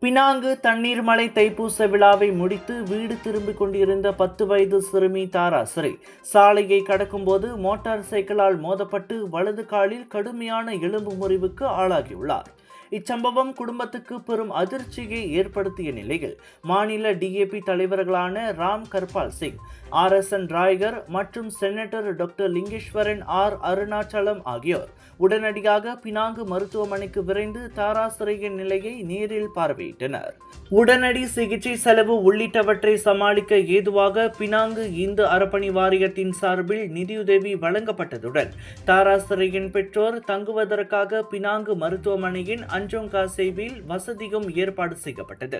Penang தண்ணீர் மலை தைப்பூச விழாவை முடித்து வீடு திரும்பிக் கொண்டிருந்த 10 வயது சிறுமி தாராஸ்ரீ சாலையை கடக்கும்போது மோட்டார் சைக்கிளால் மோதப்பட்டு வலது காலில் கடுமையான எலும்பு முறிவுக்கு ஆளாகியுள்ளார். இச்சம்பவம் குடும்பத்துக்கு பெரும் அதிர்ச்சியை ஏற்படுத்திய நிலையில் மாநில டிஏபி தலைவர்களான ராம் கர்பால் சிங், RSN ராய்கர் மற்றும் செனட்டர் டாக்டர் லிங்கேஸ்வரன் அருணாச்சலம் ஆகியோர் உடனடியாக பினாங்கு மருத்துவமனைக்கு விரைந்து தாராஸ்ரீயின் நிலையை நேரில் பார்வையிட்டனர். உடனடி சிகிச்சை செலவு உள்ளிட்டவற்றை சமாளிக்க ஏதுவாக பினாங்கு இந்து அறப்பணி வாரியத்தின் சார்பில் நிதியுதவி வழங்கப்பட்டதுடன் தாராஸ்ரீயின் பெற்றோர் தங்குவதற்காக பினாங்கு மருத்துவமனையின் அஞ்சோங்கா சேவையில் வசதியும் ஏற்பாடு செய்யப்பட்டது.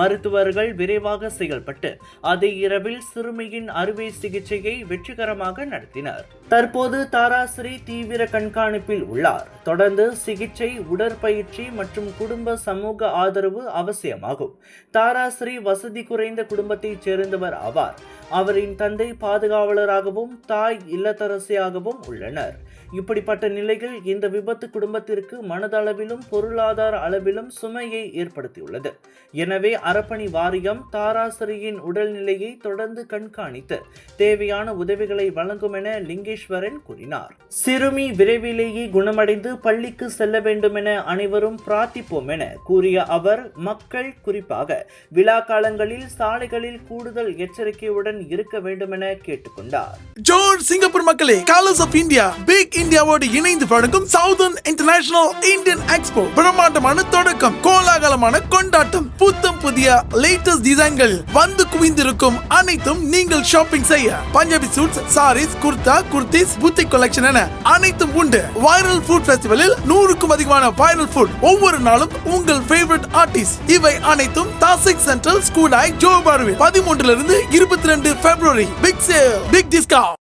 மருத்துவர்கள் விரைவாக செயல்பட்டு அதே இரவில் சிறுமியின் அறுவை சிகிச்சையை வெற்றிகரமாக நடத்தினர். தற்போது தாராஸ்ரீ தீவிர கண்காணிப்பில் உள்ளார். தொடர்ந்து சிகிச்சை, உடற்பயிற்சி மற்றும் குடும்ப சமூக ஆதரவு அவசியமாகும். தாராஸ்ரீ வசதி குறைந்த குடும்பத்தைச் சேர்ந்தவர் ஆவார். அவரின் தந்தை பாதுகாவலராகவும் தாய் இல்லத்தரசியாகவும் உள்ளனர். இப்படிப்பட்ட நிலையில் இந்த விபத்து குடும்பத்திற்கு மனதளவிலும் பொருளாதார அளவிலும் சுமையை ஏற்படுத்தியுள்ளது. எனவே அறப்பணி வாரியம் தாராஸ்ரீயின் உடல்நிலையை தொடர்ந்து கண்காணித்து தேவையான உதவிகளை வழங்கும் என லிங்கேஸ்வரன் கூறினார். சிறுமி விரைவிலேயே குணமடைந்து பள்ளிக்கு செல்ல வேண்டும் என அனைவரும் பிரார்த்திப்போம் என கூறிய அவர், மக்கள் குறிப்பாக விழா காலங்களில் சாலைகளில் கூடுதல் எச்சரிக்கையுடன் இருக்க வேண்டும் என கேட்டுக்கொண்டார். ஜோர் சிங்கப்பூர் மக்களே, கலர்ஸ் ஆஃப் இந்தியா பிக் இந்தியாவோடு இணைந்து வழங்கும் சவுதர்ன் இன்டர்நேஷனல் இந்தியன் எக்ஸ்போ பிரம்மாண்டமான தொடக்கம், கோலாகலமான கொண்டாட்டம், புத்தம் புதிய லேட்டஸ்ட் டிசைன்கள் வந்து குவிந்திருக்கும். அனைத்தும் நீங்கள் ஷாப்பிங் செய்ய Punjabi suits, saris, kurta, kurtis, boutique collection என அனைத்தும் உண்டு. வைரல் ஃபுட் ஃபெஸ்டிவலில் 100க்கும் அதிகமான வைரல் ஃபுட், ஒவ்வொரு நாளும் உங்கள் ஃபேவரட் ஆர்டிஸ்ட். இவை அனைத்தும் தாசிக் சென்ட்ரல் ஸ்கூடாய் ஜோபார்வில் 13 இருந்து 22 February. Big sale, big discount.